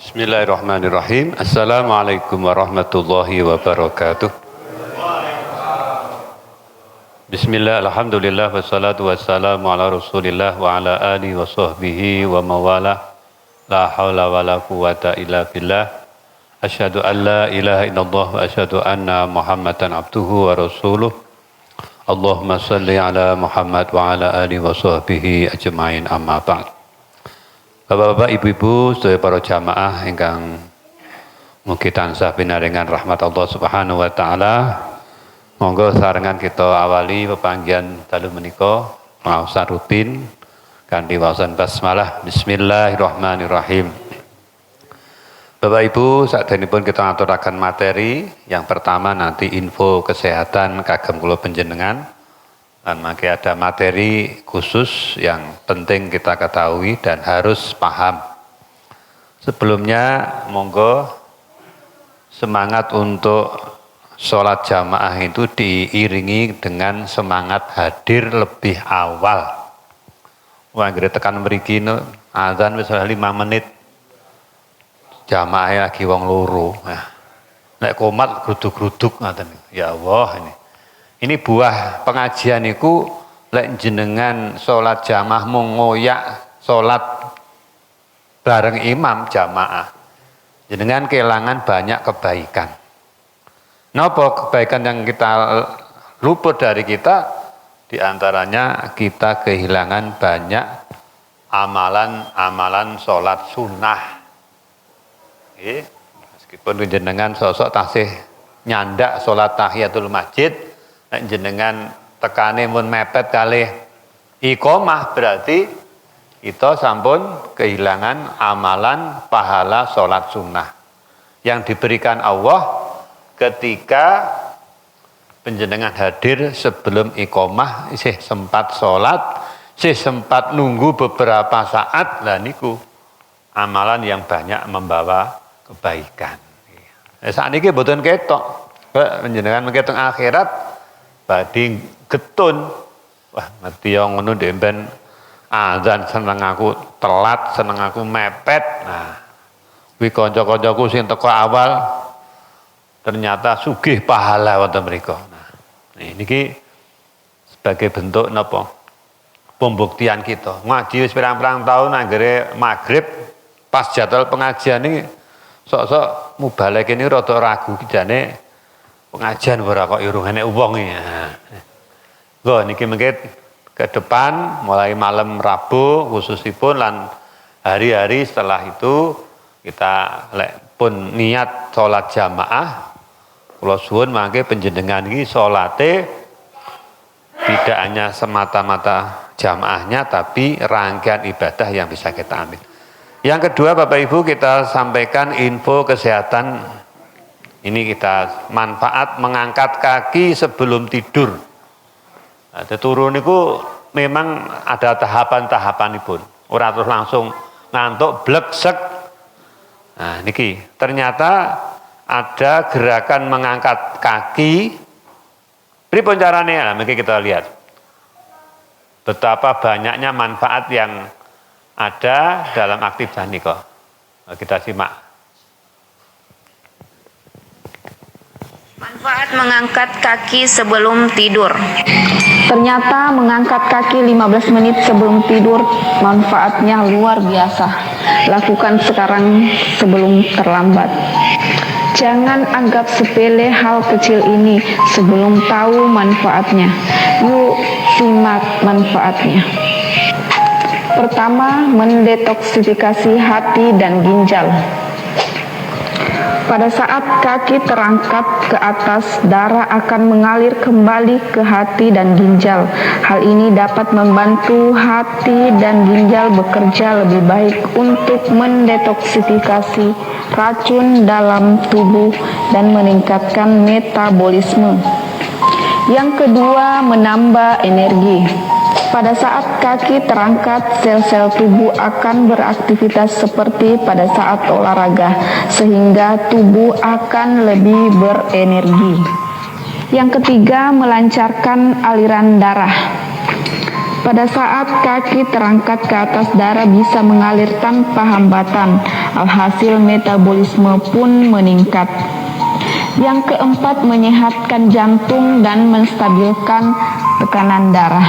Bismillahirrahmanirrahim. Assalamualaikum warahmatullahi wabarakatuh. Bismillah, alhamdulillah, wassalatu wassalamu ala rasulillah wa ala alihi wa sahbihi wa mawalah. La hawla wa la quwata illa billah. Asyhadu an la ilaha illallah wa asyhadu anna muhammadan abduhu wa rasuluh. Allahumma salli ala Muhammad wa ala alihi wa sahbihi ajma'in, amma ba'd. Bapak-bapak, ibu-ibu, sedaya para jamaah ingkang mugi tansah pinaringan rahmat Allah Subhanahu wa taala. Monggo sarengan kita awali pepanggihan dalu menika maosan rutin kanthi waosan basmalah. Bismillahirrahmanirrahim. Bapak Ibu, sakdenipun kita ngaturaken materi. Yang pertama nanti info kesehatan kagem kula panjenengan. Dan maka ada materi khusus yang penting kita ketahui dan harus paham. Sebelumnya monggo semangat untuk sholat jamaah itu diiringi dengan semangat hadir lebih awal. Wah, nggih tekan mriki azan wis 5 menit. Jamaah lagi wong loro. Nah, nek komat gruduk-gruduk ngoten. Ya Allah ini. Ini buah pengajian iku lek jenengan sholat jamaah mung ngoyak sholat bareng imam jamaah. Jenengan kehilangan banyak kebaikan. Napa kebaikan yang kita luput dari kita? Di antaranya kita kehilangan banyak amalan-amalan sholat sunnah. Meskipun jenengan sosok tasih nyandak sholat tahiyatul masjid, jenengan tekane mun mepet kalih iqomah, berarti kita sampun kehilangan amalan pahala sholat sunnah yang diberikan Allah ketika penjenengan hadir sebelum iqomah, isih sempat sholat, isih sempat nunggu beberapa saat, lah niku amalan yang banyak membawa kebaikan. Saat ini mboten ketok, penjenengan menghitung akhirat badhe getun. Wah, ngerti yo ngono ndemben azan seneng aku telat, seneng aku mepet. Nah, kuwi kanca-kancaku sing teko awal ternyata sugih pahala wonten mriku. Nah, niki sebagai bentuk napa? Pembuktian kita. Ngaji wis pirang-pirang tahun anggere magrib pas jadwal pengajian ini sok-sok mubalek ini rada ragu kijane pengajian ora kok irung enek wong iki. Lho niki mengke ke depan mulai malam Rabu khususipun lan hari-hari setelah itu kita lek pun niat salat jamaah, kula suwun mangke panjenengan iki salate tidak hanya semata-mata jamaahnya tapi rangkaian ibadah yang bisa kita ambil. Yang kedua Bapak Ibu, kita sampaikan info kesehatan. Ini kita manfaat mengangkat kaki sebelum tidur. Nah, turun itu memang ada tahapan-tahapanipun. Ora terus langsung ngantuk bleksek. Nah, niki ternyata ada gerakan mengangkat kaki. Pripun carane? Nah, mungkin kita lihat. Betapa banyaknya manfaat yang ada dalam aktivitas niko. Nah, kita simak. Manfaat mengangkat kaki sebelum tidur. Ternyata mengangkat kaki 15 menit sebelum tidur manfaatnya luar biasa. Lakukan sekarang sebelum terlambat. Jangan anggap sepele hal kecil ini sebelum tahu manfaatnya. Yuk simak manfaatnya. Pertama, mendetoksifikasi hati dan ginjal. Pada saat kaki terangkat ke atas, darah akan mengalir kembali ke hati dan ginjal. Hal ini dapat membantu hati dan ginjal bekerja lebih baik untuk mendetoksifikasi racun dalam tubuh dan meningkatkan metabolisme. Yang kedua, menambah energi. Pada saat kaki terangkat, sel-sel tubuh akan beraktivitas seperti pada saat olahraga, sehingga tubuh akan lebih berenergi. Yang ketiga, melancarkan aliran darah. Pada saat kaki terangkat ke atas, darah bisa mengalir tanpa hambatan. Alhasil metabolisme pun meningkat. Yang keempat, menyehatkan jantung dan menstabilkan tekanan darah.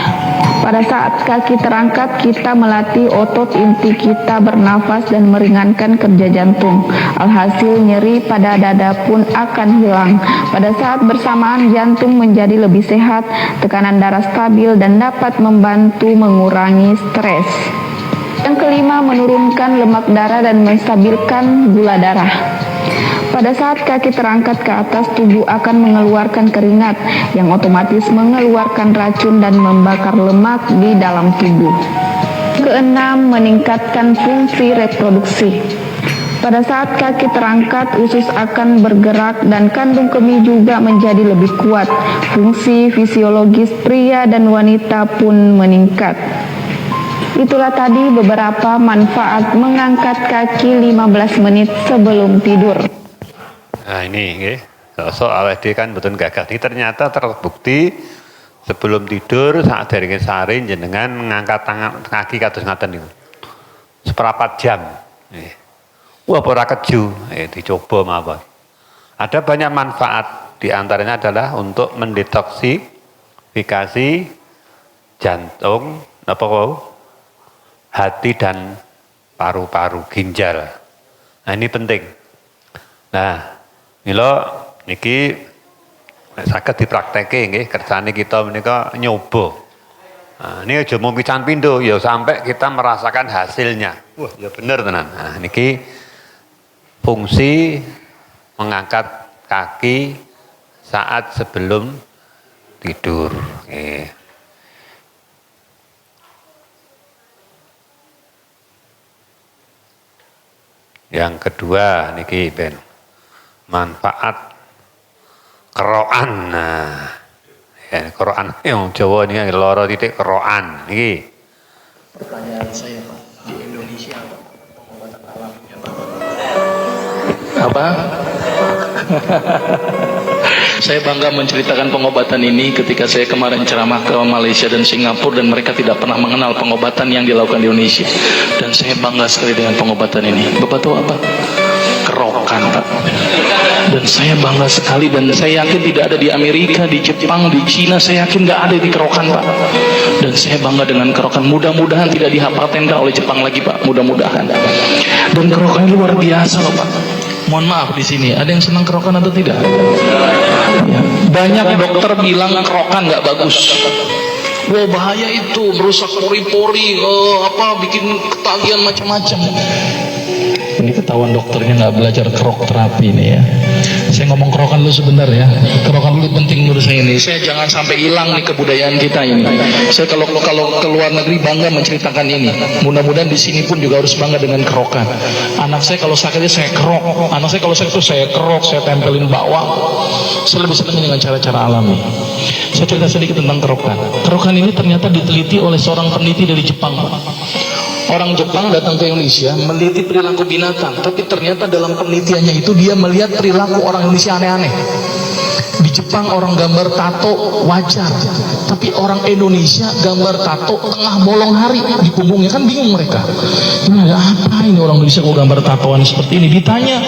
Pada saat kaki terangkat, kita melatih otot inti kita bernafas dan meringankan kerja jantung. Alhasil nyeri pada dada pun akan hilang. Pada saat bersamaan, jantung menjadi lebih sehat, tekanan darah stabil, dan dapat membantu mengurangi stres. Yang kelima, menurunkan lemak darah dan menstabilkan gula darah. Pada saat kaki terangkat ke atas, tubuh akan mengeluarkan keringat yang otomatis mengeluarkan racun dan membakar lemak di dalam tubuh. Keenam, meningkatkan fungsi reproduksi. Pada saat kaki terangkat, usus akan bergerak dan kandung kemih juga menjadi lebih kuat. Fungsi fisiologis pria dan wanita pun meningkat. Itulah tadi beberapa manfaat mengangkat kaki 15 menit sebelum tidur. Nah ini nggih, soal awake kan betul gagah. Ini ternyata terbukti sebelum tidur saat dari sare jenengan mengangkat tangan kaki kados ngaten niku. Seperempat jam. Wah ora keju, dicoba mawon. Ada banyak manfaat, di antaranya adalah untuk mendetoksifikasi jantung, hati dan paru-paru, ginjal. Nah ini penting. Nah, mila niki saged dipraktekke nggih, kersane kita menika nyoba. Nah, ini aja mung pican pindho ya sampai kita merasakan hasilnya. Wah, ya bener tenan. Nah, niki fungsi mengangkat kaki saat sebelum tidur. Nggih. Yang kedua niki ben manfaat keroan. Nah, ya, keroan yang Jawa ini loro titik keroan niki. Pertanyaan saya Pak, di Indonesia apa pengobatan alaminya Pak? Apa? Saya bangga menceritakan pengobatan ini ketika saya kemarin ceramah ke Malaysia dan Singapura dan mereka tidak pernah mengenal pengobatan yang dilakukan di Indonesia. Dan saya bangga sekali dengan pengobatan ini. Bapak tahu apa? Kerokan Pak. Dan saya bangga sekali dan saya yakin tidak ada di Amerika, di Jepang, di Cina, saya yakin nggak ada di kerokan Pak. Dan saya bangga dengan kerokan. Mudah-mudahan tidak dipatenkan oleh Jepang lagi Pak. Mudah-mudahan. Dan kerokan luar biasa loh Pak. Mohon maaf di sini, ada yang senang kerokan atau tidak? Ya. Banyak dokter bilang kerokan nggak bagus. Wah bahaya itu, merusak pori-pori, bikin ketagihan macam-macam. Ini ketahuan dokternya nggak belajar kerok terapi ini ya. Saya ngomong kerokan dulu sebentar ya. Kerokan dulu penting menurut saya ini. Saya jangan sampai hilang nih kebudayaan kita ini. Saya kalau ke luar negeri bangga menceritakan ini. Mudah-mudahan di sini pun juga harus bangga dengan kerokan. Anak saya kalau sakitnya saya kerok. Anak saya kalau sakit itu saya kerok, saya tempelin bawang. Saya lebih senang dengan cara-cara alami. Saya cerita sedikit tentang kerokan. Kerokan ini ternyata diteliti oleh seorang peneliti dari Jepang. Orang Jepang datang ke Indonesia meneliti perilaku binatang, tapi ternyata dalam penelitiannya itu dia melihat perilaku orang Indonesia aneh-aneh. Di Jepang orang gambar tato wajar, tapi orang Indonesia gambar tato tengah bolong hari di punggungnya, kan bingung mereka. Ini ada apa ini orang Indonesia kok gambar tatoan seperti ini? Ditanya,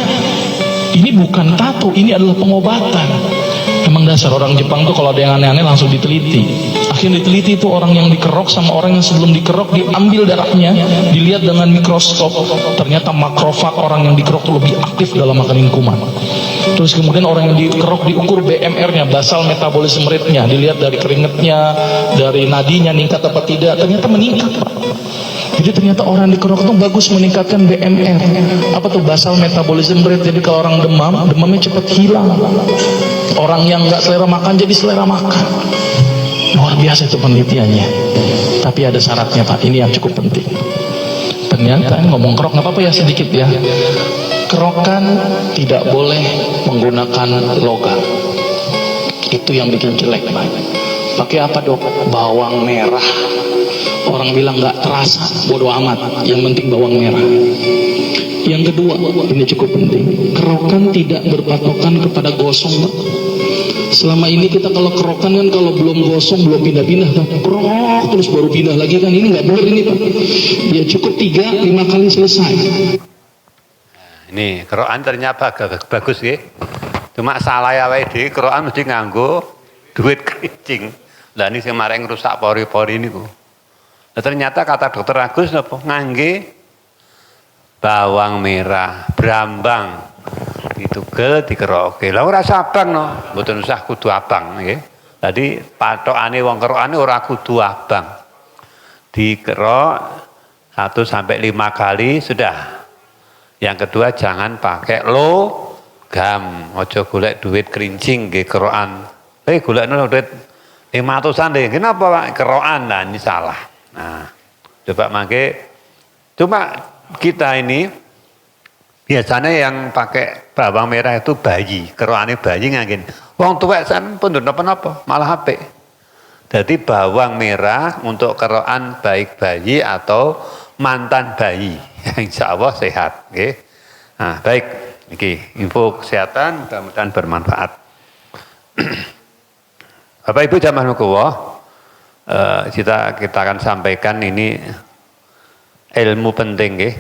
ini bukan tato, ini adalah pengobatan. Emang dasar orang Jepang tuh kalau ada yang aneh-aneh langsung diteliti. Akhirnya diteliti itu orang yang dikerok sama orang yang sebelum dikerok, diambil darahnya, dilihat dengan mikroskop. Ternyata makrofag orang yang dikerok itu lebih aktif dalam makan kuman. Terus kemudian orang yang dikerok diukur BMR-nya, basal metabolism rate-nya, dilihat dari keringetnya, dari nadinya meningkat apa tidak. Ternyata meningkat Pak. Jadi ternyata orang dikerok itu bagus meningkatkan BMR. Apa tuh basal metabolism rate? Jadi kalau orang demam, demamnya cepat hilang. Orang yang nggak selera makan jadi selera makan. Luar biasa itu penelitiannya. Tapi ada syaratnya Pak. Ini yang cukup penting. Ternyata ngomong kerok nggak apa-apa ya sedikit ya. Kerokan tidak boleh menggunakan logam. Itu yang bikin jelek Pak. Pakai apa dok? Bawang merah. Orang bilang nggak terasa, bodoh amat. Yang penting bawang merah. Yang kedua, ini cukup penting. Kerokan tidak berpatokan kepada gosong Pak. Selama ini kita kalau kerokan kan kalau belum gosong belum pindah-pindah kan, kerok terus baru pindah lagi kan, ini nggak benar ini Pak. Ya cukup 3-5 kali selesai. Ini Quran ternyata bagus nggih. Cuma salah ya wae dhewe Quran mesti nganggo duit kerincing. Lah ini sing maring rusak pori-pori niku. Nah, ternyata kata dokter Agus napa ngangge bawang merah, brambang. Ditugel dikeroke. Lah ora abang no, mboten usah kudu abang nggih. Tadi patokane wong kerokane ora kudu abang. Dikerok 1 sampai 5 kali sudah. Yang kedua jangan pakai logam. Ojo golek duit kerincing nggih kerokan. Golekno duit 500-an deh. Kenapa Pak? Kerokan. Nah, ini salah. Nah, coba mangke cuma kita ini biasanya yang pakai bawang merah itu bayi, kerokane bayi nganggen. Wong tuwek san pun napa-napa, malah apik. Jadi bawang merah untuk kerokan baik bayi atau mantan bayi. Insya Allah sehat. Okay. Nah, baik. Ini info kesehatan mudah-mudahan bermanfaat. Bapak Ibu jamaah nukuwah, kita akan sampaikan ini ilmu penting. Okay.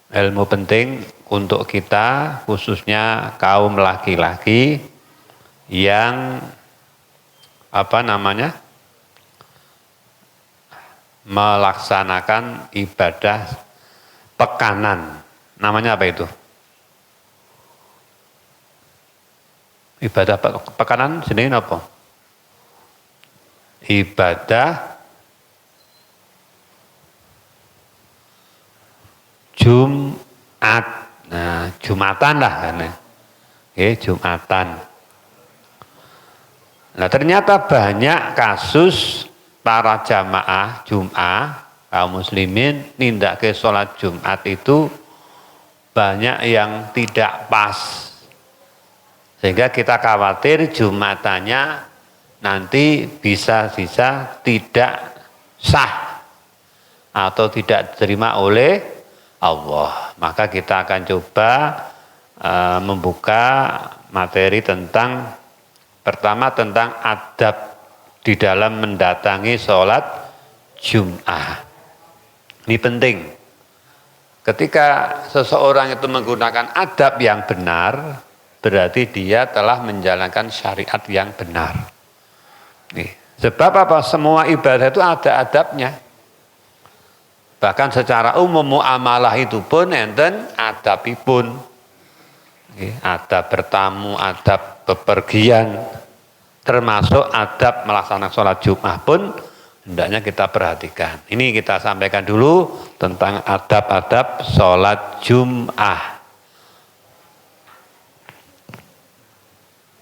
Ilmu penting untuk kita khususnya kaum laki-laki yang melaksanakan ibadah pekanan. Namanya apa itu? Ibadah pekanan jenenge apa? Ibadah Jumat. Nah, Jumatan lah kan. Jumatan. Nah, ternyata banyak kasus para jamaah Jum'ah, kaum muslimin nindak ke sholat Jumat itu banyak yang tidak pas. Sehingga kita khawatir Jumatannya nanti bisa-bisa tidak sah atau tidak diterima oleh Allah. Maka kita akan coba membuka materi tentang pertama tentang adab di dalam mendatangi sholat Jum'ah. Ini penting. Ketika seseorang itu menggunakan adab yang benar, berarti dia telah menjalankan syariat yang benar. Nih, sebab apa? Semua ibadah itu ada adabnya. Bahkan secara umum muamalah itu pun enten adabipun. Adab bertamu, adab bepergian, termasuk adab melaksanakan sholat Jumat pun hendaknya kita perhatikan. Ini kita sampaikan dulu tentang adab-adab sholat Jum'ah.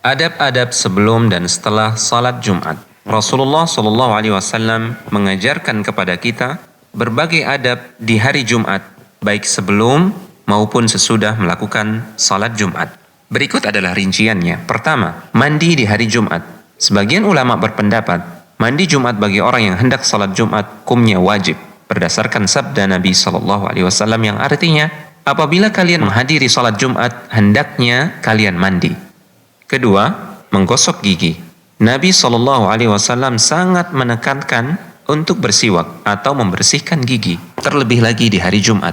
Adab-adab sebelum dan setelah salat Jumat. Rasulullah SAW mengajarkan kepada kita berbagai adab di hari Jumat, baik sebelum maupun sesudah melakukan salat Jumat. Berikut adalah rinciannya. Pertama, mandi di hari Jumat. Sebagian ulama berpendapat, mandi Jumat bagi orang yang hendak salat Jumat hukumnya wajib, berdasarkan sabda Nabi SAW yang artinya, apabila kalian menghadiri salat Jumat, hendaknya kalian mandi. Kedua, menggosok gigi. Nabi SAW sangat menekankan untuk bersiwak atau membersihkan gigi, terlebih lagi di hari Jumat.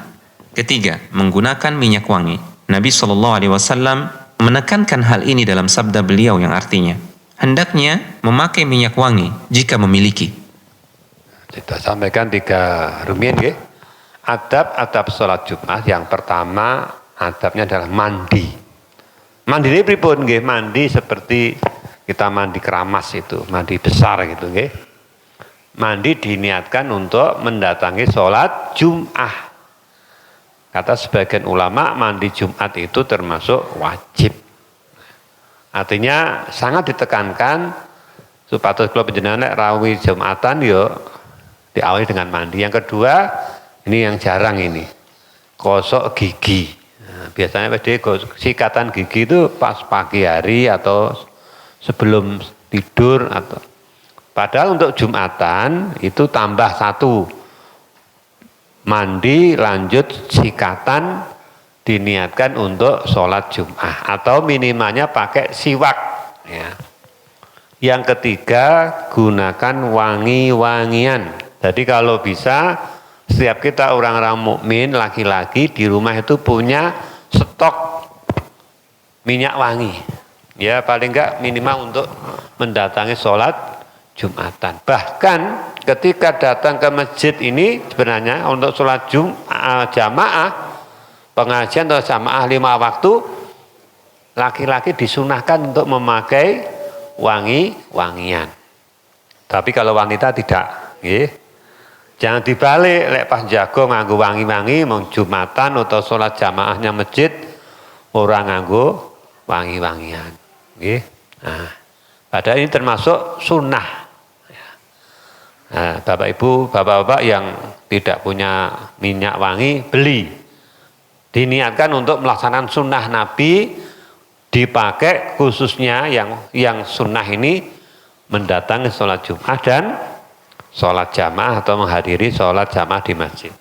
Ketiga, menggunakan minyak wangi. Nabi SAW menekankan hal ini dalam sabda beliau yang artinya, hendaknya memakai minyak wangi jika memiliki. Kita sampaikan 3 rumian ya. Adab-adab sholat Jumat yang pertama adabnya adalah mandi. Mandi ini pripun nggih? Mandi seperti kita mandi keramas itu, mandi besar gitu nggih. Mandi diniatkan untuk mendatangi sholat Jum'ah. Kata sebagian ulama mandi Jumat itu termasuk wajib. Artinya sangat ditekankan supaya kalau penjenengan rawi Jumatan yo diawali dengan mandi. Yang kedua, ini yang jarang ini, gosok gigi. Nah, biasanya sikatan gigi itu pas pagi hari atau sebelum tidur atau padahal untuk Jumatan itu tambah 1. Mandi lanjut sikatan diniatkan untuk sholat Jum'ah atau minimalnya pakai siwak ya. Yang ketiga, gunakan wangi-wangian. Jadi kalau bisa Setiap kita orang-orang mukmin laki-laki di rumah itu punya stok minyak wangi. Ya paling enggak minimal untuk mendatangi sholat Jumatan. Bahkan ketika datang ke masjid ini sebenarnya untuk sholat jamaah, pengajian atau jamaah 5 waktu, laki-laki disunahkan untuk memakai wangi-wangian. Tapi kalau wanita tidak, jangan dibalik, lek pas jago nganggo wangi-wangi, mau Jumatan atau sholat jamaahnya masjid, orang nganggo wangi-wangian. Nah, padahal ini termasuk sunnah. Nah, Bapak Ibu, Bapak-bapak yang tidak punya minyak wangi, beli. Diniatkan untuk melaksanakan sunnah Nabi, dipakai khususnya yang sunnah ini mendatangi sholat Jumat dan sholat jamaah atau menghadiri sholat jamaah di masjid.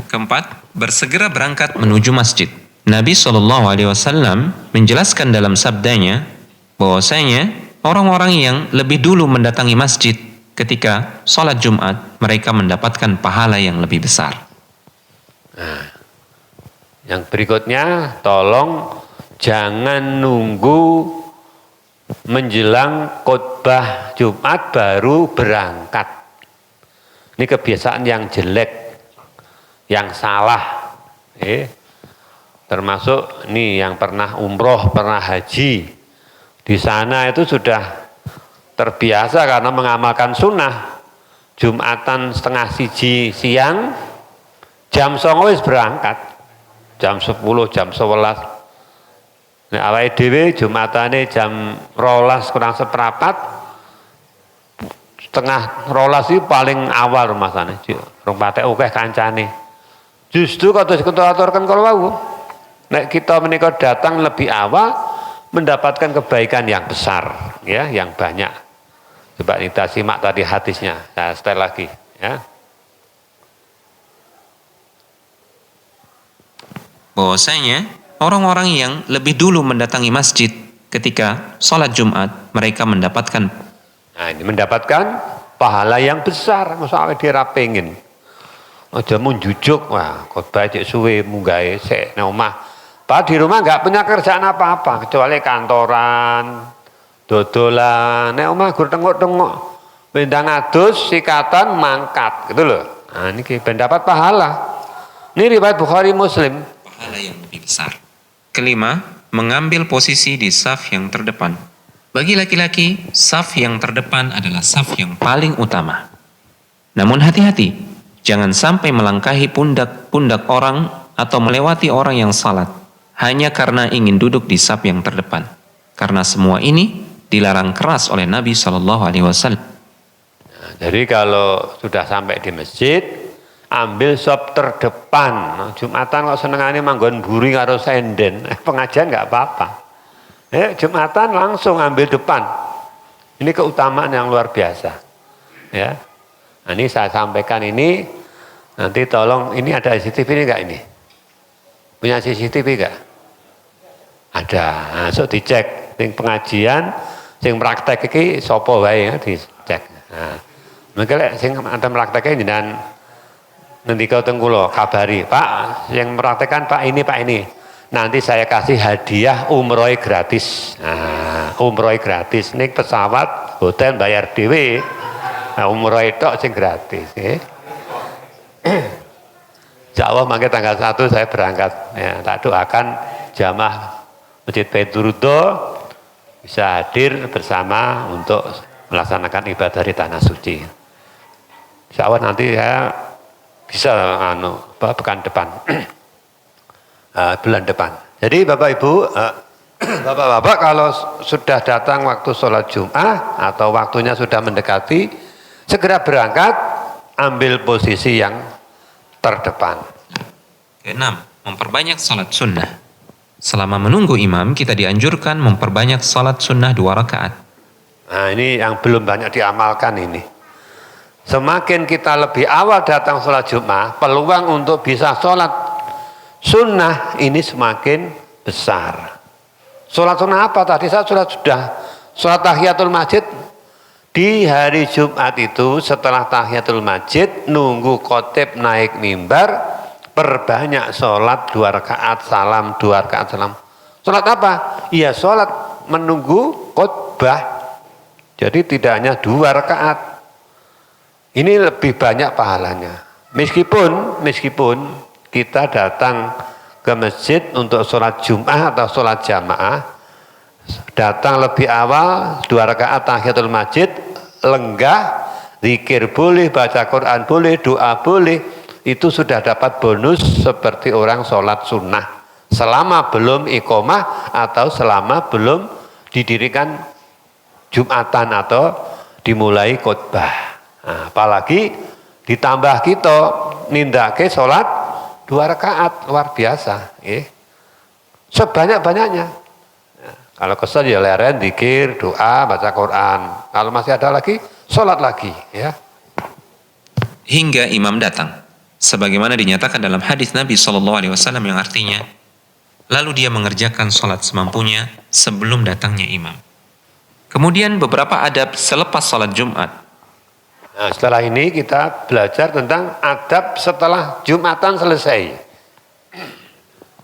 Keempat, bersegera berangkat menuju masjid. Nabi SAW menjelaskan dalam sabdanya bahwasanya orang-orang yang lebih dulu mendatangi masjid ketika sholat Jumat, mereka mendapatkan pahala yang lebih besar. Nah, yang berikutnya, tolong jangan nunggu menjelang khotbah Jumat baru berangkat. Ini kebiasaan yang jelek, yang salah. Termasuk nih yang pernah umroh, pernah haji. Di sana itu sudah terbiasa karena mengamalkan sunnah. Jumatan 1:30 siang, jam 09.00 wis berangkat. Jam 10, jam 11. Nek awake dhewe Jumatane jam 12 kurang seperempat, 11:30 itu paling awal rumasane. Rong patek akeh kancane. Justru kados keturaturken kala wau. Nek kita menika datang lebih awal mendapatkan kebaikan yang besar, ya, yang banyak. Coba kita simak tadi hadisnya. Saya setel lagi, ya. Bahwasanya orang-orang yang lebih dulu mendatangi masjid ketika sholat Jumat, mereka mendapatkan Ini mendapatkan pahala yang besar. Masa awake dhewe ra pengin. Aja mun jujuk, wah, khotbah cek suwe munggahe sik nang omah. Padahal di rumah enggak punya kerjaan apa-apa kecuali kantoran, dodolan. Nek omah gur tengok-tengok. Bendang adus, sikatan, mangkat, gitu loh. Nah, ini pendapat pahala. Ini riwayat Bukhari Muslim. pahala yang lebih besar. Kelima, mengambil posisi di saf yang terdepan. Bagi laki-laki, saf yang terdepan adalah saf yang paling utama. Namun hati-hati, jangan sampai melangkahi pundak-pundak orang atau melewati orang yang salat hanya karena ingin duduk di saf yang terdepan. Karena semua ini dilarang keras oleh Nabi SAW. Jadi kalau sudah sampai di masjid, ambil sop terdepan. Jumatan kok senengane manggon buri karo senden. Pengajian nggak apa-apa. Jumatan langsung ambil depan. Ini keutamaan yang luar biasa. Ya. Nah, ini saya sampaikan ini. Nanti tolong, ini ada CCTV ini enggak ini? Punya CCTV enggak? Ada. Nah, so dicek. Sing pengajian, sing praktek iki sapa wae dicek. Nah, mungkin sing ada prakteknya jenengan nanti kau tengkulo kabari, Pak, yang mempraktekkan Pak ini. Nanti saya kasih hadiah umroh gratis. Nah, umroh gratis. Ini pesawat, hotel bayar dhewe. Nah, umroh itu sing gratis. Insya Allah mungkin tanggal 1 saya berangkat. Ya, tak doakan jamaah Masjid Baitur Ridho bisa hadir bersama untuk melaksanakan ibadah di tanah suci. Insya Allah nanti ya bisa pekan depan, bulan depan. Jadi Bapak Ibu, Bapak-bapak kalau sudah datang waktu sholat Jum'ah atau waktunya sudah mendekati, segera berangkat, ambil posisi yang terdepan. Keenam, memperbanyak salat sunnah. Selama menunggu imam, kita dianjurkan memperbanyak salat sunnah 2 rakaat. Nah, ini yang belum banyak diamalkan ini. Semakin kita lebih awal datang sholat Jumat, peluang untuk bisa sholat sunnah ini semakin besar. Sholat sunnah apa? Tadi saya sudah sholat tahiyatul masjid Di hari Jumat itu setelah tahiyatul masjid, nunggu khotib naik mimbar, perbanyak sholat 2 rakaat salam, 2 rakaat salam. Sholat apa? Iya sholat menunggu khotbah. Jadi tidak hanya 2 rakaat. Ini lebih banyak pahalanya. Meskipun kita datang ke masjid untuk sholat Jum'ah atau sholat jamaah, datang lebih awal 2 rakaat tahiyatul masjid, lenggah, zikir boleh, baca Quran boleh, doa boleh, itu sudah dapat bonus seperti orang sholat sunnah selama belum iqomah atau selama belum didirikan Jumatan atau dimulai khotbah. Nah, apalagi ditambah kita nindake sholat 2 rakaat, luar biasa. Sebanyak-banyaknya. Kalau kesel ya leren, zikir, doa, baca Quran. Kalau masih ada lagi, sholat lagi. Ya. Hingga imam datang. Sebagaimana dinyatakan dalam hadis Nabi SAW yang artinya, lalu dia mengerjakan sholat semampunya sebelum datangnya imam. Kemudian beberapa adab selepas sholat Jumat. Nah, setelah ini kita belajar tentang adab setelah Jumatan selesai.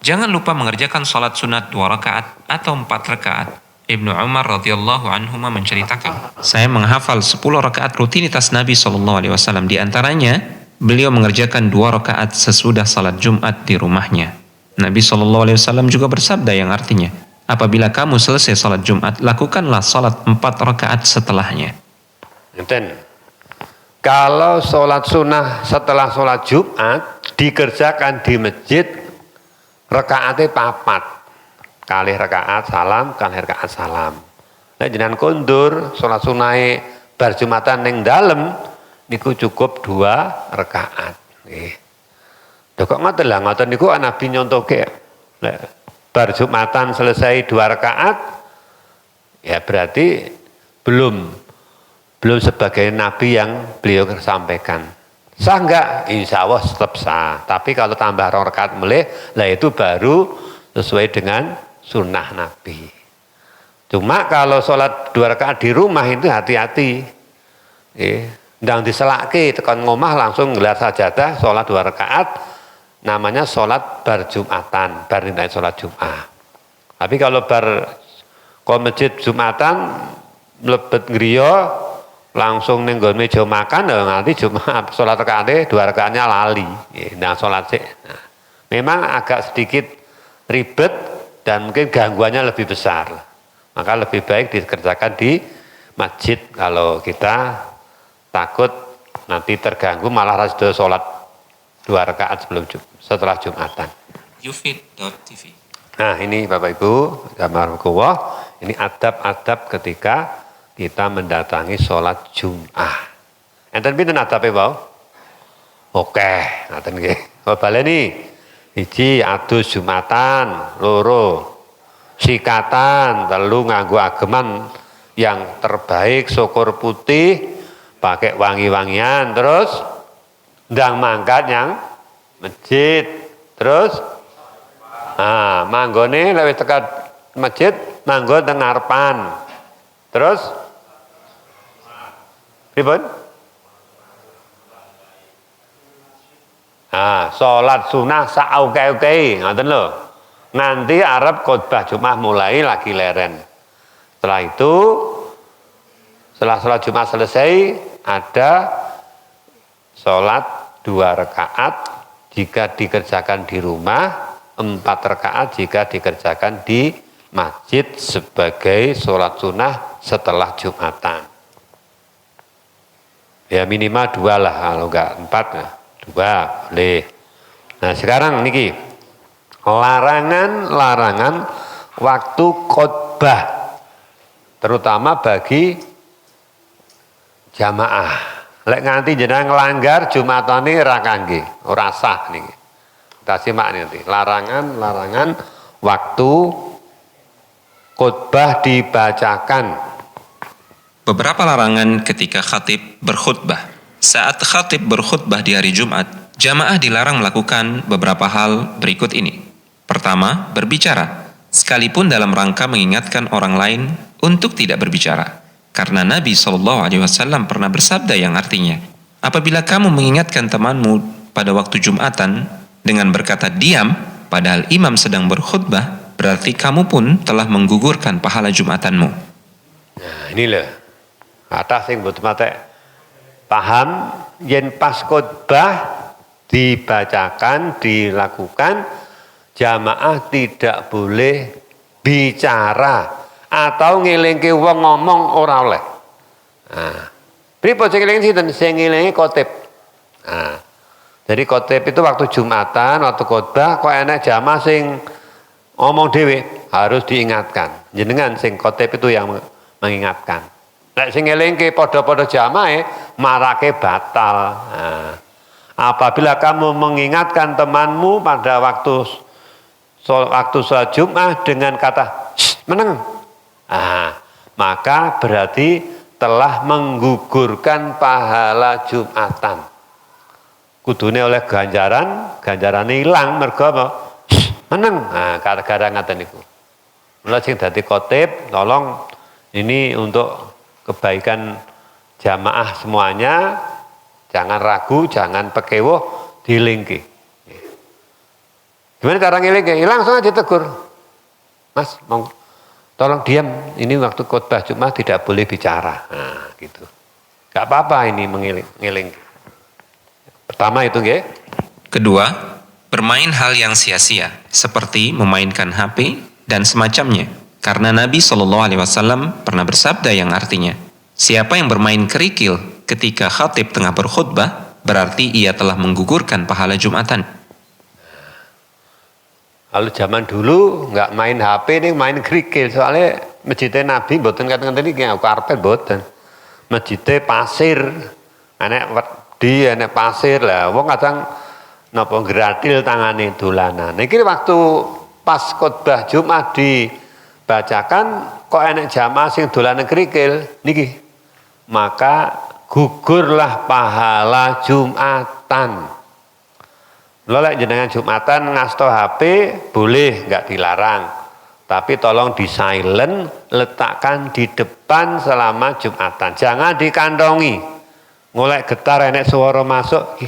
Jangan lupa mengerjakan sholat sunat 2 rakaat atau 4 rakaat. Ibnu Umar radhiyallahu anhuma menceritakan, saya menghafal 10 rakaat rutinitas Nabi SAW. Di antaranya, beliau mengerjakan 2 rakaat sesudah salat Jumat di rumahnya. Nabi SAW juga bersabda yang artinya, apabila kamu selesai salat Jumat, lakukanlah salat 4 rakaat setelahnya. Kalau sholat sunnah setelah sholat Jumat dikerjakan di masjid, rakaatnya 4 kali rakaat salam, kali rakaat salam. Nek jenengan kondur sholat sunai bar Jumatan ning dalem niku cukup 2 rakaat. Nggih. Kok ngoten lah, ngoten niku Nabi nyontoke. Nek bar Jumatan selesai 2 rakaat, ya berarti belum sebagai Nabi yang beliau sampaikan. Sah enggak? Insya Allah tetap sah. Tapi kalau tambah 2 rakaat melih, lah itu baru sesuai dengan sunnah Nabi. Cuma kalau sholat 2 rakaat di rumah itu hati-hati. Ndang diselake tekan ngomah langsung nggelar sajadah sholat 2 rakaat, namanya sholat bar Jumatan, bar nindai sholat Jum'ah. Tapi kalau bar ke masjid Jumatan mlebet griya langsung ning nggon meja makan, nanti Jumat sholat rakaatnya 2 rakaatnya lali. Nah sholat sih. Nah, memang agak sedikit ribet dan mungkin gangguannya lebih besar. Maka lebih baik dikerjakan di masjid kalau kita takut nanti terganggu malah harus sholat 2 rakaat setelah Jumatan. Yufid.tv. Nah ini Bapak Ibu, Bismillahirrahmanirrahim. Ini adab-adab ketika kita mendatangi sholat Jum'ah. Enten pinten adabe wau? Oke, ngaten nggih. Oh baleni. 1 adus Jumatan, 2 sikatan, 3 nganggo ageman yang terbaik, syukur putih, pakai wangi-wangian, terus ndang mangkat yang masjid, terus manggone lewat tekan masjid, manggon teng ngarepan. Terus pripun? Salat sunah sauke-uke, ngoten lho. Nanti arep khotbah Jumat mulai lagi leren. Setelah itu, setelah sholat Jumat selesai, ada sholat 2 rakaat jika dikerjakan di rumah, 4 rakaat jika dikerjakan di masjid sebagai sholat sunnah setelah Jumatan. Ya minimal 2 lah, kalau enggak 4, 2 boleh. Nah sekarang niki larangan waktu khotbah, terutama bagi jamaah. Lek nganti jenengan nglanggar Jumatane ra kangge, ora sah niki. Kita simak nanti. Larangan waktu khotbah dibacakan. Beberapa larangan ketika khatib berkhutbah. Saat khatib berkhutbah di hari Jumat, jamaah dilarang melakukan beberapa hal berikut ini. Pertama, berbicara, sekalipun dalam rangka mengingatkan orang lain untuk tidak berbicara. Karena Nabi SAW pernah bersabda yang artinya, apabila kamu mengingatkan temanmu pada waktu Jumatan dengan berkata diam, padahal imam sedang berkhutbah, berarti kamu pun telah menggugurkan pahala Jumatanmu. Nah, inilah kata sing mboten matek paham yen pas khutbah dibacakan, dilakukan, jamaah tidak boleh bicara atau ngelingke wong ngomong ora oleh. Nah, pripun sing ngelingi sinten? Sing ngelingi khotib. Nah, jadi khotib itu waktu Jumatan, waktu khutbah kok enak jamaah sing ngomong dhewe, harus diingatkan. Jenengan sing khotib itu yang mengingatkan. Nek sing ngelingke padha-padha jamaah marake batal. Nah, apabila kamu mengingatkan temanmu pada waktu sholat Jumat dengan kata meneng, maka berarti telah menggugurkan pahala Jumatan. Kudune oleh ganjaran hilang mergo apa? Meneng. Nah, gara-gara ngaten niku. Mula sing dadi khotib tolong ini untuk kebaikan jamaah semuanya. Jangan ragu, jangan pekewuh, dilingki. Gimana cara ngilingki? Langsung aja tegur. Mas, tolong diam. Ini waktu khutbah Jumat tidak boleh bicara. Nah, gitu. Gak apa-apa ini ngilingki. Pertama itu, nggih. Kedua, bermain hal yang sia-sia, seperti memainkan HP dan semacamnya. Karena Nabi SAW pernah bersabda yang artinya, siapa yang bermain kerikil ketika khatib tengah berkhutbah, berarti ia telah menggugurkan pahala Jumatan. Kalau zaman dulu nggak main HP nih, main kerikil. Soalnya masjidnya Nabi mboten kata-kata ini kayak karpet mboten. Masjidnya pasir, enek wedi, enek pasir lah. Wong kadang napa gratil tangane dolanan. Niki waktu pas khutbah Jumat dibacakan kok enek jamaah sing dolanan kerikil niki. Maka gugurlah pahala Jumatan. Lolek jenengan Jumatan ngasto HP boleh, nggak dilarang. Tapi tolong di silent, letakkan di depan selama Jumatan. Jangan dikandongi. Ngolek getar enek suara masuk,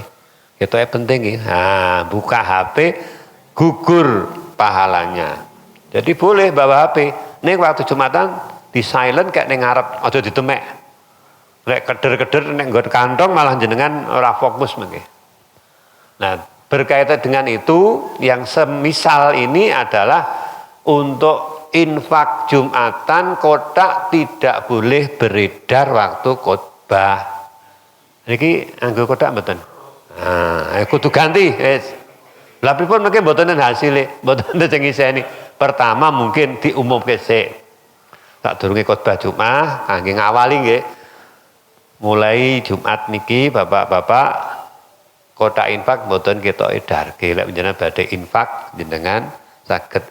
itu penting. Nah, buka HP, gugur pahalanya. Jadi boleh bawa HP. Ning waktu Jumatan di silent kayak ning ngarep, aja ditemek. Lek keder-keder nek nggon kantong malah jenengan ora fokus mengke. Nah, berkaitan dengan itu yang semisal ini adalah untuk infak Jumatan kotak tidak boleh beredar waktu khutbah. Niki anggo kotak mboten. Nah, kudu ganti wis. Lah pripun mengke mboten hasile, mboten sing iseni. Pertama mungkin diumumke sik. Sadurunge khutbah Jumat kangge ngawali nggih. Mulai Jumat niki bapak-bapak kotak infak mboten ketok edarke. Lek jenengan badhe infak jenengan saged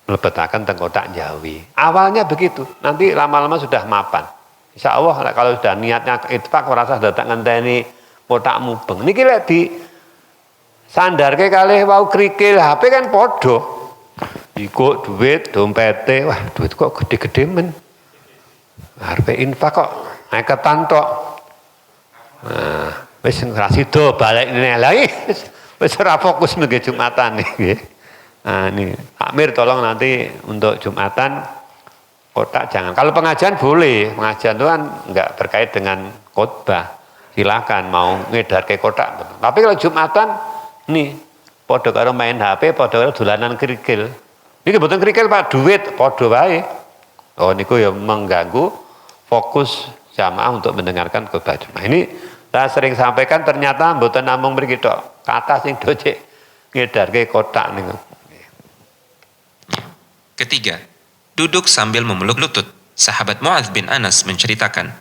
mlebetaken teng kotak Jawi. Awalnya begitu, nanti lama-lama sudah mapan. Insyaallah kalau sudah niatnya infak ora usah datang ngenteni kotak mubeng. Niki lek di sandarke kalih wau krikil HP kan padha. Iku duit dompete, wah duit kok gede-gede men. Arepe infak kok neketan tok. Nah, wis ora sida balik lagi. Wis ora fokus nggih Jumatan nggih. Nah, ini takmir tolong nanti untuk Jumatan kotak jangan. Kalau pengajian boleh, pengajian itu kan enggak terkait dengan khotbah. Silakan mau ngedarke kotak. Tapi kalau Jumatan nih padha karo main HP, padha karo dolanan kerikil. Niki mboten kerikil Pak, duit padha wae. Oh niku ya mengganggu fokus jamaah untuk mendengarkan khotbah Jumat. Ini saya sering sampaikan ternyata mboten namung mriki tok. Kata sing docek ngedarke kotak niku. Ketiga, duduk sambil memeluk lutut. Sahabat Mu'adz bin Anas menceritakan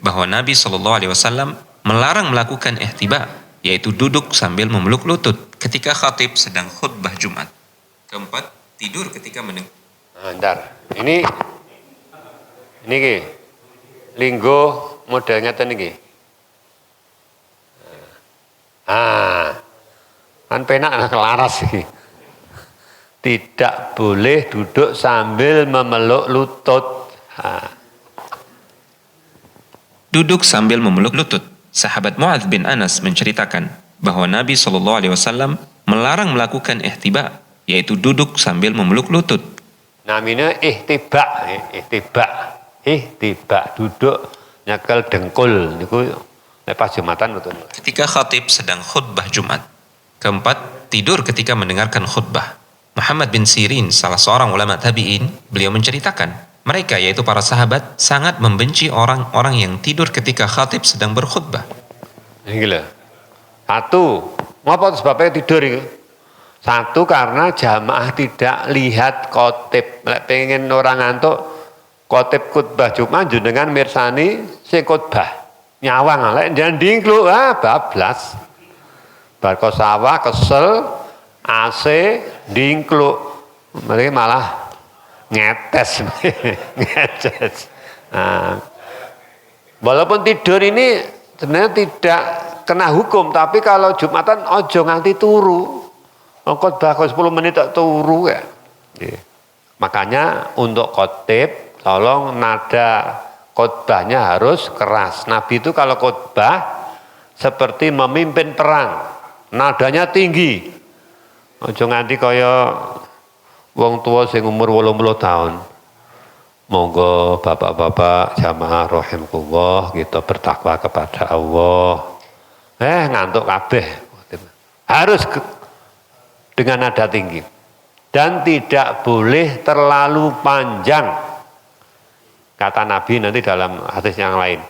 bahwa Nabi SAW melarang melakukan ihtiba, yaitu duduk sambil memeluk lutut ketika khatib sedang khutbah Jumat. Keempat, tidur ketika mendengar. Nah, bentar. Ini ki linggo modelnya ngeten iki. Kan penak kelaras iki. Tidak boleh duduk sambil memeluk lutut. duduk sambil memeluk lutut. Sahabat Mu'adz bin Anas menceritakan bahwa Nabi SAW melarang melakukan ihtiba, yaitu duduk sambil memeluk lutut. Namanya ihtiba duduk nyekel dengkul niku nek pas Jumatan betul. Ketika khatib sedang khutbah Jumat. Keempat, tidur ketika mendengarkan khutbah. Muhammad bin Sirin, salah seorang ulama tabi'in, beliau menceritakan, mereka yaitu para sahabat sangat membenci orang-orang yang tidur ketika khatib sedang berkhutbah. Gila. Satu, ngapa sebabnya tidur itu? Satu, karena jamaah tidak lihat khotib. Lek pengen orang ngantuk, khotib khutbah Jumat jenengan mirsani sing khutbah. Nyawang, lek jangan dingkluk, bablas. Bar sawah kesel, AC dingkluk. Mereka malah ngetes. Ngetes. Nah, walaupun tidur ini sebenarnya tidak kena hukum, tapi kalau Jumatan ojo nganti turu. Khotbah 10 menit tak turu ya. Makanya untuk khotib tolong nada khotbahnya harus keras. Nabi itu kalau khotbah seperti memimpin perang, nadanya tinggi. Ojo nganti kaya wong tua sing umur 80 tahun. Monggo bapak-bapak jamaah rahimakumullah kita bertakwa kepada Allah. Ngantuk kabeh. Harus dengan nada tinggi. Dan tidak boleh terlalu panjang. Kata Nabi nanti dalam hadis yang lain.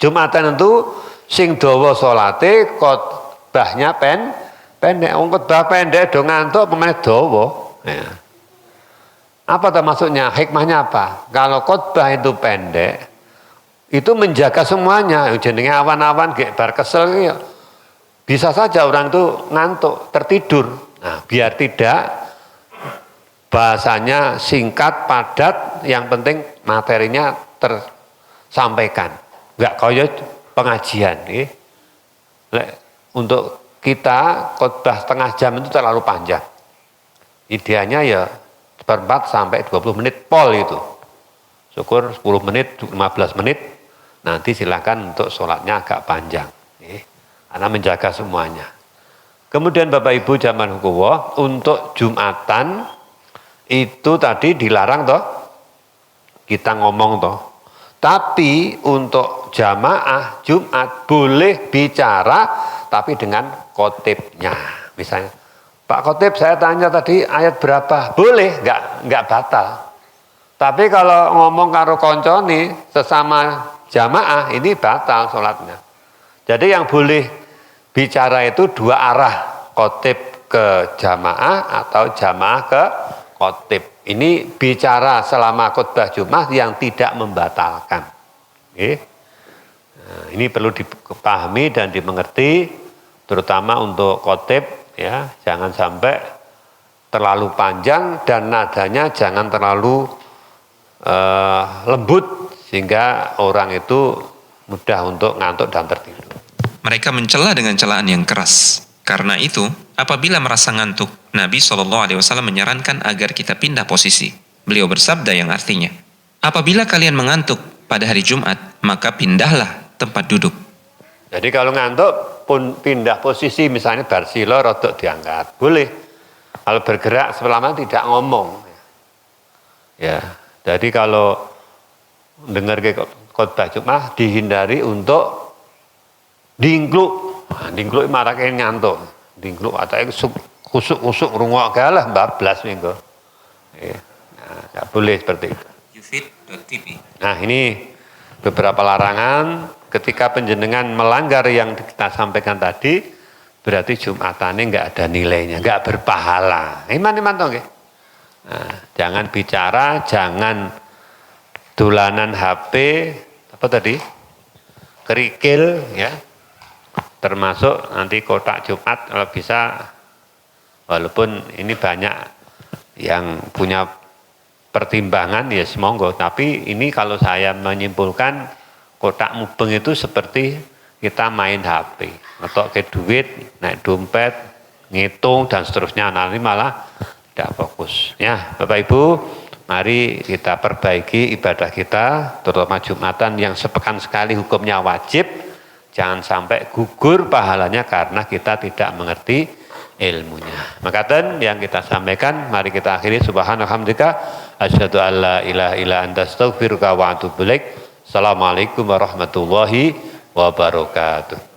Jumatan itu sing dawa salate khotbahnya pendek. Khotbah pendek do ngantuk pemene dawa. Ya. Apa termasuknya? Hikmahnya apa? Kalau khotbah itu pendek, itu menjaga semuanya. Jenenge awan-awan gek bar kesel ya. Bisa saja orang itu ngantuk, tertidur. Nah, biar tidak, bahasanya singkat, padat, yang penting materinya tersampaikan. Enggak kaya pengajian. Untuk kita khotbah setengah jam itu terlalu panjang. Idealnya ya seperempat sampai 20 menit pol itu. Syukur 10 menit, 15 menit. Nanti silakan untuk sholatnya agak panjang. Karena menjaga semuanya. Kemudian Bapak Ibu zaman hukumah, untuk Jumatan itu tadi dilarang toh. Kita ngomong toh. Tapi untuk jamaah Jumat boleh bicara tapi dengan khotibnya. Misalnya, Pak Khotib saya tanya tadi ayat berapa? Boleh, enggak batal. Tapi kalau ngomong karo konconi sesama jamaah ini batal sholatnya. Jadi yang boleh bicara itu dua arah, khotib ke jamaah atau jamaah ke khotib. Ini bicara selama khutbah Jumat yang tidak membatalkan. Nah, ini perlu dipahami dan dimengerti, terutama untuk khotib ya, jangan sampai terlalu panjang dan nadanya jangan terlalu lembut sehingga orang itu mudah untuk ngantuk dan tertidur. Mereka mencela dengan celaan yang keras. Karena itu, apabila merasa ngantuk, Nabi SAW menyarankan agar kita pindah posisi. Beliau bersabda yang artinya, apabila kalian mengantuk pada hari Jumat, maka pindahlah tempat duduk. Jadi kalau ngantuk pun pindah posisi, misalnya barsila rodok diangkat, boleh. Kalau bergerak selama tidak ngomong. Ya, jadi kalau dengar khotbah Jumat dihindari untuk dingkluk. Nah, dingkluk marake ngantuk. Dingkluk atake kusuk-kusuk ngrungokke lah bablas minggu. Nah, boleh seperti itu. Yufid.tv. Nah, ini beberapa larangan ketika penjenengan melanggar yang kita sampaikan tadi, berarti Jumatannya enggak ada nilainya, enggak berpahala. Iman toh nggih. Nah, jangan bicara, jangan dolanan HP, apa tadi? Kerikil ya. Termasuk nanti kotak Jumat kalau bisa, walaupun ini banyak yang punya pertimbangan ya semonggo, tapi ini kalau saya menyimpulkan kotak mubeng itu seperti kita main HP, ngetok ke duit, naik dompet, ngitung dan seterusnya, nanti malah tidak fokus. Ya Bapak Ibu, mari kita perbaiki ibadah kita, terutama Jumatan yang sepekan sekali hukumnya wajib, jangan sampai gugur pahalanya karena kita tidak mengerti ilmunya. Makaten yang kita sampaikan, mari kita akhiri. Subhanalhamdika, asyhadu an la ilaha illa anta astaghfiruka wa atubu ilaik. Assalamualaikum warahmatullahi wabarakatuh.